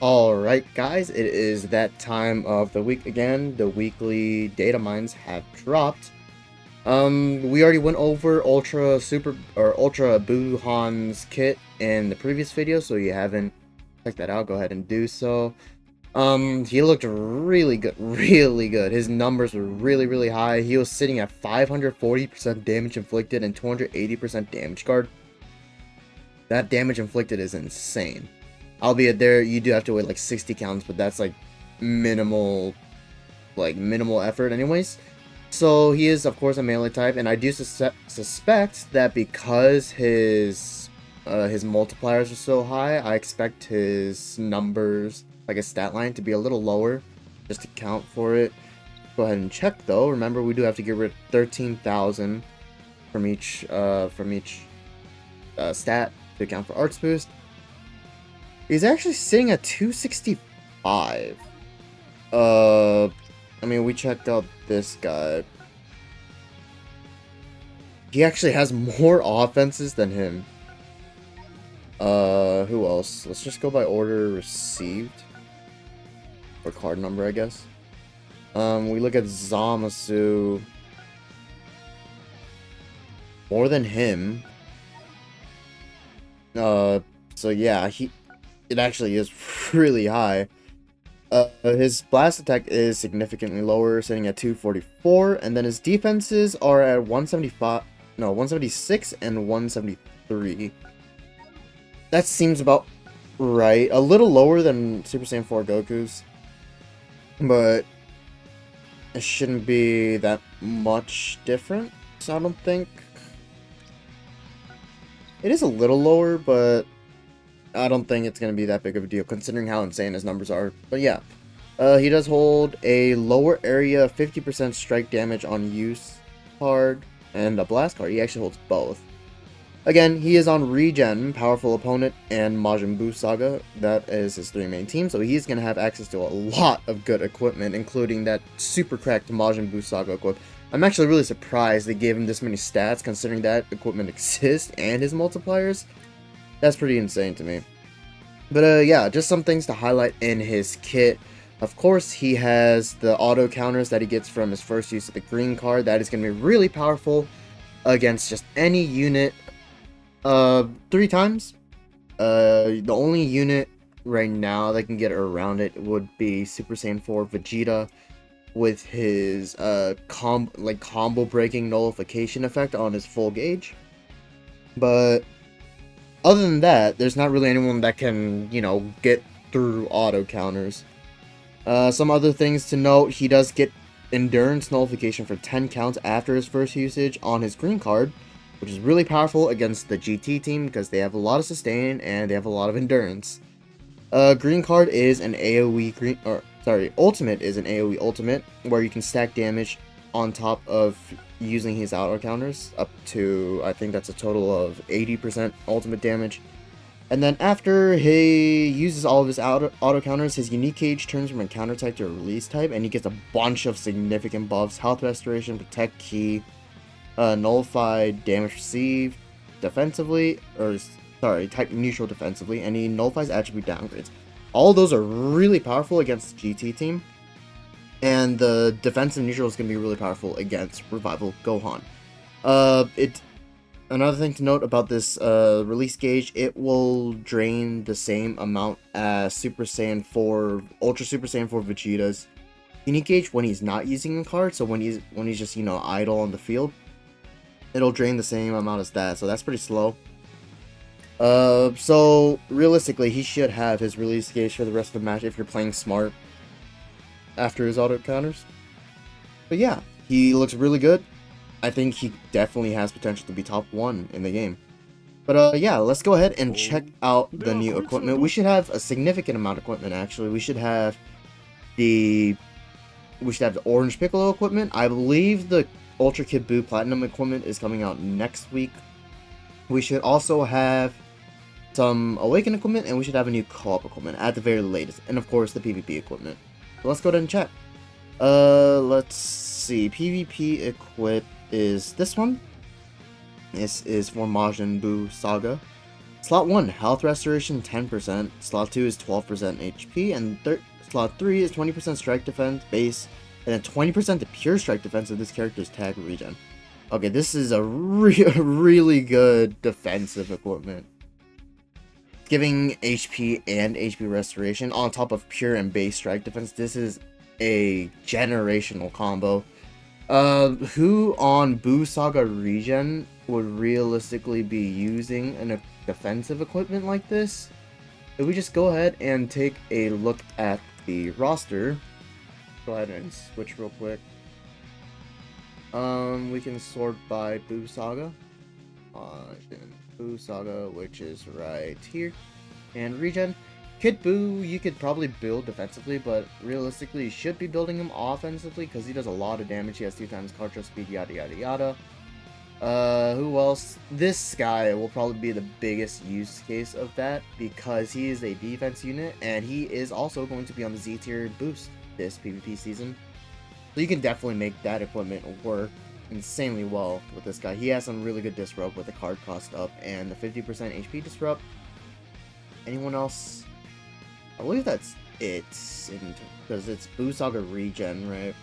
Alright guys, it is that time of the week again. The weekly data mines have dropped. We already went over Ultra Buuhan's kit in the previous video, so you haven't checked that out, go ahead and do so. He looked really good, really good. His numbers were really high. He was sitting at 540% damage inflicted and 280% damage guard. That damage inflicted is insane. Albeit there you do have to wait like 60 counts, but that's like minimal minimal effort anyways. So he is of course a melee type, and I do suspect that because his multipliers are so high, I expect his numbers, like his stat line, to be a little lower, just to count for it. Go ahead and check though. Remember, we do have to get rid of 13,000 from each stat to account for Arts Boost. He's actually sitting at 265. I mean, we checked out this guy. He actually has more offenses than him. Who else? Let's just go by order received. Or card number, I guess. We look at Zamasu. More than him. So yeah, it actually is really high. His blast attack is significantly lower, sitting at 244, and then his defenses are at 176 and 173. That seems about right. A little lower than Super Saiyan 4 Goku's, but it shouldn't be that much different, so I don't think. It is a little lower, but I don't think it's going to be that big of a deal, considering how insane his numbers are. But yeah, he does hold a lower area 50% strike damage on use card and a blast card. He actually holds both. Again, he is on Regen, Powerful Opponent, and Majin Buu Saga. That is his three main teams, so he's going to have access to a lot of good equipment, including that super cracked Majin Buu Saga equip. I'm actually really surprised they gave him this many stats, considering that equipment exists and his multipliers. That's pretty insane to me. But yeah, just some things to highlight in his kit. Of course, he has the auto counters that he gets from his first use of the green card. That is going to be really powerful against just any unit 3 times. The only unit right now that can get around it would be Super Saiyan 4 Vegeta with his combo breaking nullification effect on his full gauge. But other than that, there's not really anyone that can, get through auto counters. Some other things to note, he does get endurance nullification for 10 counts after his first usage on his green card, which is really powerful against the GT team because they have a lot of sustain and they have a lot of endurance. Green card is an ultimate is an AoE ultimate where you can stack damage on top of using his auto counters up to, I think that's a total of 80% ultimate damage. And then after he uses all of his auto counters, his unique gauge turns from a counter type to a release type, and he gets a bunch of significant buffs: health restoration, protect key, nullified damage received defensively, type neutral defensively, and he nullifies attribute downgrades. All those are really powerful against the GT team, and the defensive neutral is going to be really powerful against Revival Gohan. Another thing to note about this release gauge, it will drain the same amount as Super Saiyan 4, Ultra Super Saiyan 4 Vegeta's unique gauge when he's not using a card. So when he's just, idle on the field, it'll drain the same amount as that. So that's pretty slow. So realistically, he should have his release gauge for the rest of the match if you're playing smart after his auto counters. But yeah, he looks really good. I think he definitely has potential to be top 1 in the game. But yeah, let's go ahead and check out the new equipment. We should have a significant amount of equipment, actually. We should have the Orange Piccolo equipment. I believe the Ultra Kid Buu Platinum equipment is coming out next week. We should also have some Awaken equipment, and we should have a new co-op equipment at the very latest. And of course, the PvP equipment. So let's go ahead and check. Let's see. PvP equip is this one. This is for Majin Buu Saga. Slot 1, health restoration 10%. Slot 2 is 12% HP, and slot 3 is 20% strike defense base, and then 20% to pure strike defense of this character's tag regen. Okay, this is a really good defensive equipment. Giving HP and HP restoration on top of pure and base strike defense. This is a generational combo. Who on Buu Saga Regen would realistically be using a defensive equipment like this? If we just go ahead and take a look at the roster, go ahead and switch real quick. We can sort by Buu Saga. Buu Saga, which is right here. And Regen. Kid Buu, you could probably build defensively, but realistically, you should be building him offensively because he does a lot of damage. He has 2 times Contra Speed, yada yada yada. Who else? This guy will probably be the biggest use case of that because he is a defense unit and he is also going to be on the Z tier boost this PvP season. So you can definitely make that equipment work insanely well with this guy. He has some really good disrupt with the card cost up and the 50% HP disrupt. Anyone else? I believe that's it, because it's Buu Saga Regen, right?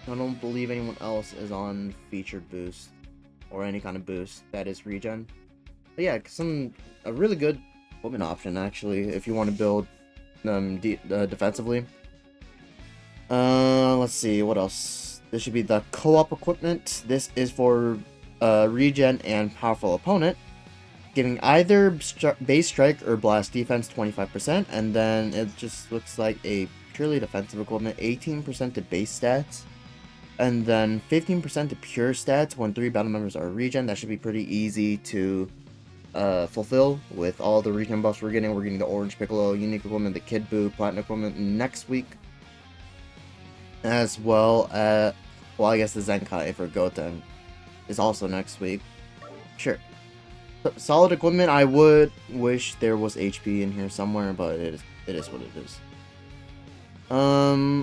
I don't believe anyone else is on featured boost or any kind of boost that is regen. But yeah, a really good equipment option actually if you want to build defensively. Let's see what else. This should be the co-op equipment. This is for regen and powerful opponent, giving either base strike or blast defense 25%, and then it just looks like a purely defensive equipment, 18% to base stats, and then 15% to pure stats when 3 battle members are regen. That should be pretty easy to fulfill with all the regen buffs we're getting. We're getting the orange Piccolo, unique equipment, the Kid Buu, platinum equipment next week, as well as, well, I guess the Zenkai for Goten is also next week. Sure. Solid equipment. I would wish there was HP in here somewhere, but it is what it is.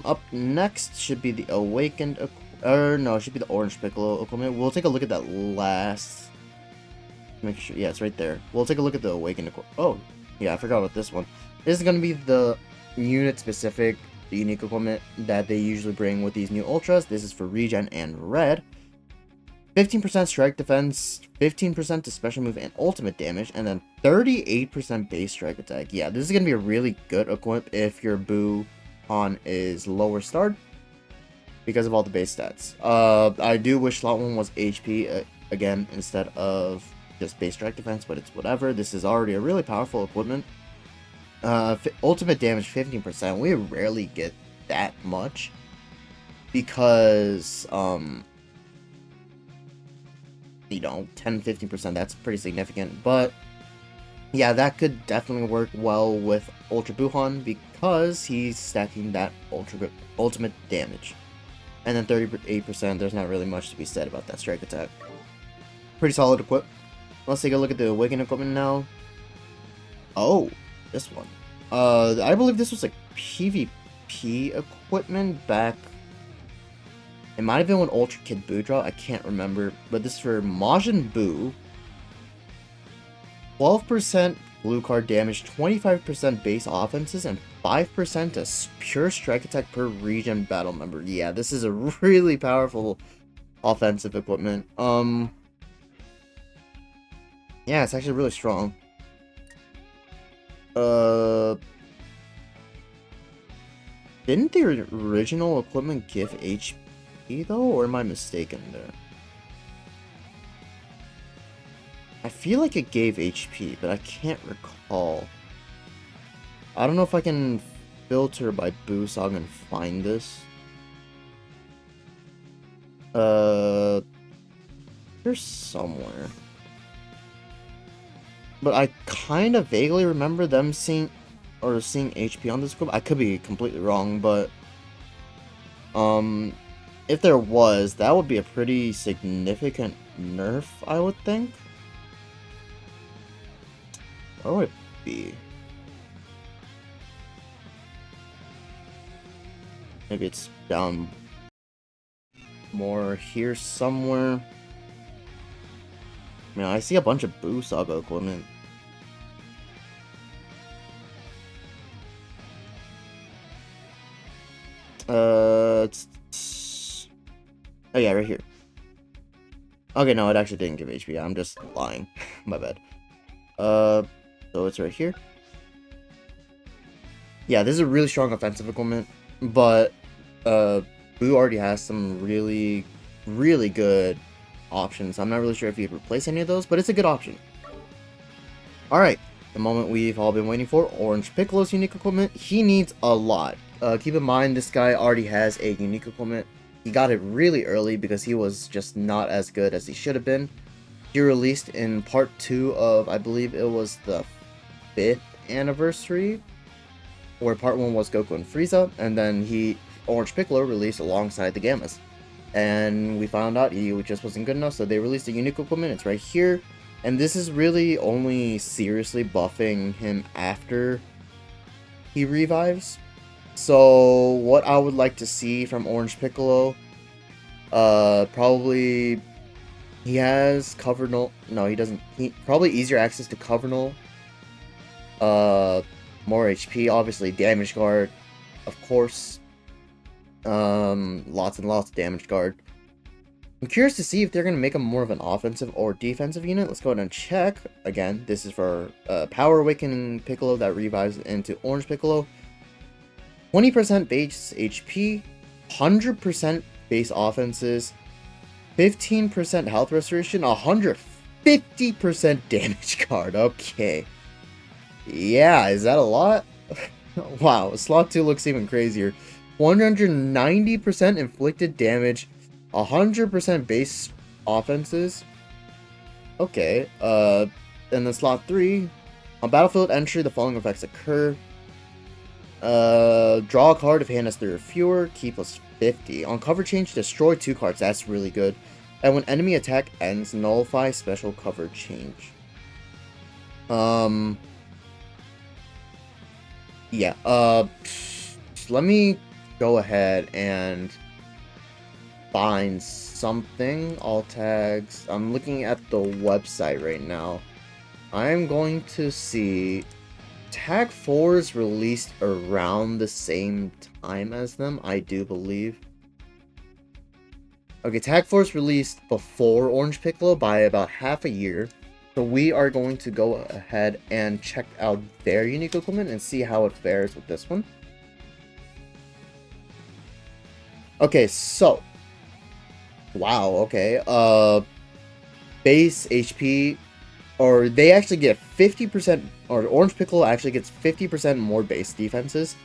Up next should be the awakened, it should be the orange Piccolo equipment. We'll take a look at that last. Make sure, yeah, it's right there. We'll take a look at the awakened equipment. Oh, yeah, I forgot about this one. This is gonna be the unit specific, the unique equipment that they usually bring with these new ultras. This is for regen and red. 15% strike defense, 15% to special move and ultimate damage, and then 38% base strike attack. Yeah, this is going to be a really good equip if your Buuhan is lower starred because of all the base stats. I do wish slot 1 was HP again instead of just base strike defense, but it's whatever. This is already a really powerful equipment. Ultimate damage 15%. We rarely get that much because you know, 10-15%, that's pretty significant. But yeah, that could definitely work well with Ultra Buuhan because he's stacking that ultimate damage. And then 38%, there's not really much to be said about that strike attack. Pretty solid equip. Let's take a look at the awakened equipment now. Oh, this one. I believe this was like PvP equipment back. It might have been when Ultra Kid Buu dropped, I can't remember. But this is for Majin Buu. 12% blue card damage, 25% base offenses, and 5% to pure strike attack per regen battle member. Yeah, this is a really powerful offensive equipment. Yeah, it's actually really strong. Didn't the original equipment give HP though, or am I mistaken there? I feel like it gave HP, but I can't recall. I don't know if I can filter by Buu Saga and find this. There's somewhere. But I kind of vaguely remember them seeing HP on this group. I could be completely wrong, but if there was, that would be a pretty significant nerf, I would think. Where would it be? Maybe it's down more here somewhere. I mean, I see a bunch of Buu Saga equipment. Oh yeah, right here. Okay, no, it actually didn't give HP. I'm just lying. My bad. So it's right here. Yeah, this is a really strong offensive equipment, but Boo already has some really, really good options. I'm not really sure if you'd replace any of those, but it's a good option. Alright, the moment we've all been waiting for, Orange Piccolo's unique equipment. He needs a lot. Keep in mind, this guy already has a unique equipment. He got it really early because he was just not as good as he should have been. He released in part 2 of, I believe it was the 5th anniversary, where part 1 was Goku and Frieza, and then Orange Piccolo released alongside the Gammas. And we found out he just wasn't good enough, so they released a unique equipment. It's right here. And this is really only seriously buffing him after he revives. So what I would like to see from Orange Piccolo, probably he has cover null. No, he doesn't. Probably easier access to cover null. More HP, obviously damage guard, of course. Lots and lots of damage guard. I'm curious to see if they're going to make him more of an offensive or defensive unit. Let's go ahead and check. Again, this is for Power Awakening Piccolo that revives into Orange Piccolo. 20% base HP, 100% base offenses, 15% health restoration, 150% damage guard. Okay. Yeah, is that a lot? Wow, slot 2 looks even crazier. 190% inflicted damage, 100% base offenses. Okay, and then slot 3, on battlefield entry, the following effects occur. Draw a card if hand has 3 or fewer, key plus 50. On cover change, destroy 2 cards, that's really good. And when enemy attack ends, nullify special cover change. Yeah, let me go ahead and find something. All tags. I'm looking at the website right now. I'm going to see Tag 4 is released around the same time as them, I do believe. Okay, Tag 4 is released before Orange Piccolo by about half a year. So we are going to go ahead and check out their unique equipment and see how it fares with this one. Okay, so. Wow, okay. Base HP, or they actually get 50%, or Orange Piccolo actually gets 50% more base defenses.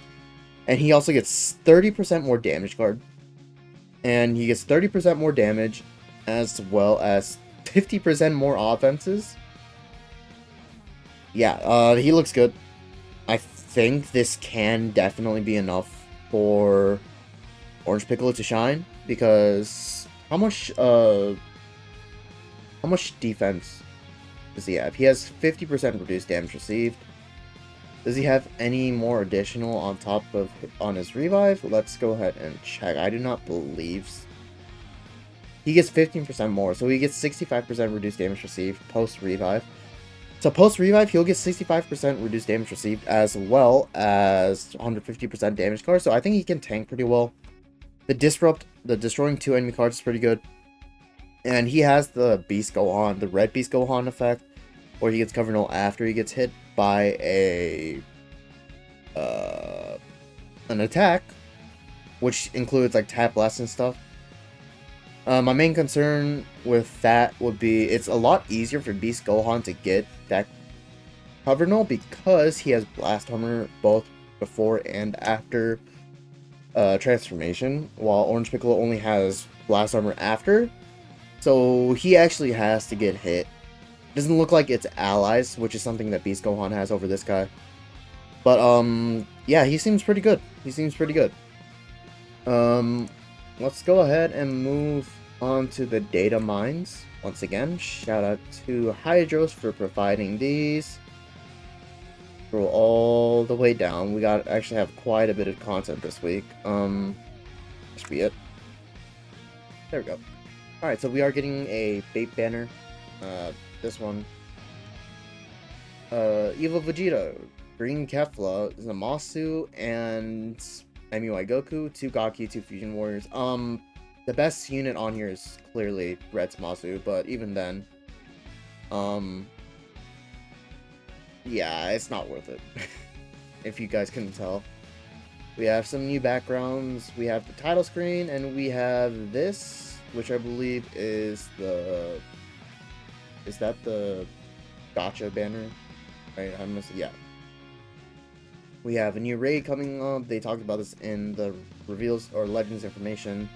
And he also gets 30% more damage guard. And he gets 30% more damage, as well as 50% more offenses. Yeah, he looks good. I think this can definitely be enough for Orange Piccolo to shine, because how much defense does he have? He has 50% reduced damage received. Does he have any more additional on top of on his revive? Let's go ahead and check. I do not believe so. He gets 15% more, so he gets 65% reduced damage received post revive. So post revive, he'll get 65% reduced damage received, as well as 150% damage card. So I think he can tank pretty well. The disrupt, the destroying 2 enemy cards is pretty good. And he has the Beast Gohan, the red Beast Gohan effect, where he gets cover null after he gets hit by an attack, which includes like tap blast and stuff. My main concern with that would be it's a lot easier for Beast Gohan to get that cover null because he has blast armor both before and after transformation, while Orange Piccolo only has blast armor after. So he actually has to get hit. Doesn't look like it's allies, which is something that Beast Gohan has over this guy. But yeah, he seems pretty good. He seems pretty good. Let's go ahead and move on to the data mines. Once again, shout out to Hydros for providing these. Scroll all the way down. We actually have quite a bit of content this week. This should be it. There we go. Alright, so we are getting a bait banner. This one. Evil Vegeta, Green Kefla, Zamasu, and MUI Goku, 2 Gaki, 2 Fusion Warriors. The best unit on here is clearly Red Zamasu, but even then, yeah, it's not worth it. If you guys couldn't tell. We have some new backgrounds, we have the title screen, and we have this, which I believe is the... Is that the Gotcha banner? Right, yeah. We have a new raid coming up. They talked about this in the reveals or legends information.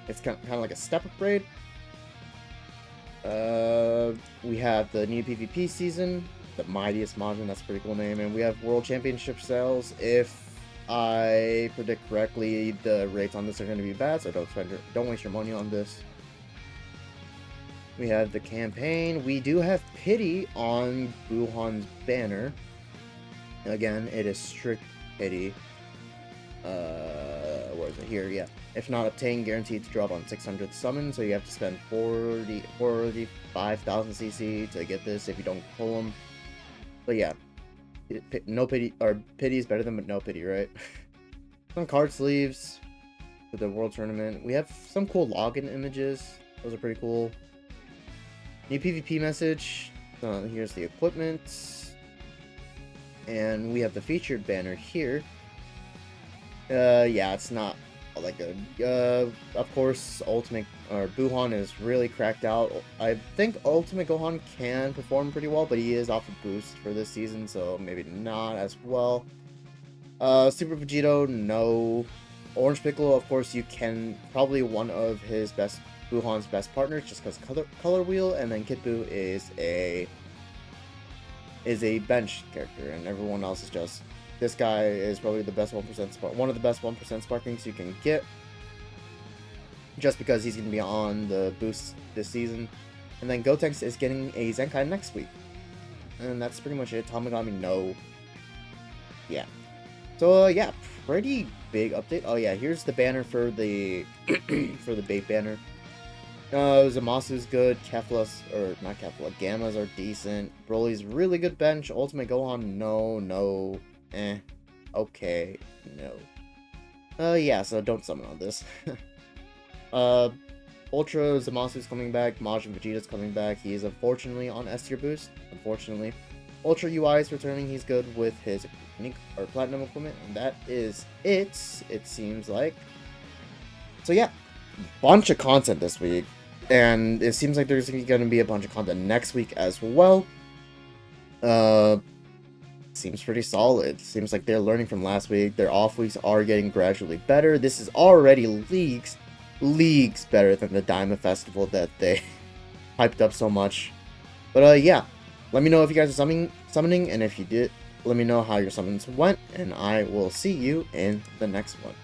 It's kind of like a step-up raid. We have the new PvP season, the Mightiest Majin, that's a pretty cool name, and we have World Championship sales. If I predict correctly, the rates on this are going to be bad, so don't waste your money on this. We have the campaign. We do have pity on Buuhan's banner. Again, it is strict pity. Where is it? Here, yeah. If not obtained, guaranteed to drop on 600 summon, so you have to spend 45,000 CC to get this if you don't pull them. But yeah, no pity, or pity is better than no pity, right? Some card sleeves for the World Tournament. We have some cool login images. Those are pretty cool. New PvP message. Here's the equipment. And we have the featured banner here. Yeah, it's not like a, of course, Ultimate, or Buuhan is really cracked out. I think Ultimate Gohan can perform pretty well, but he is off a boost for this season, so maybe not as well. Super Vegito, no. Orange Piccolo, of course, you can, probably one of his best, Buuhan's best partners, just because color wheel, and then Kid Buu is a bench character, and everyone else is just... This guy is probably the best 1% spark, one of the best 1% sparkings you can get, just because he's going to be on the boost this season. And then Gotenks is getting a Zenkai next week, and that's pretty much it. Tamagami, no. Yeah. So yeah, pretty big update. Oh yeah, here's the banner for the for the bait banner. Zamasu's good, Kefla's, or not Kefla, Gammas are decent, Broly's really good bench, Ultimate Gohan, no, okay, no. Yeah, so don't summon on this. Ultra Zamasu's coming back, Majin Vegeta's coming back, he is unfortunately on S tier boost, unfortunately. Ultra UI is returning, he's good with his unique or platinum equipment, and that is it seems like. So yeah, bunch of content this week. And it seems like there's going to be a bunch of content next week as well. Seems pretty solid. Seems like they're learning from last week. Their off weeks are getting gradually better. This is already leagues better than the Diamond Festival that they hyped up so much. But yeah, let me know if you guys are summoning, and if you did, let me know how your summons went, and I will see you in the next one.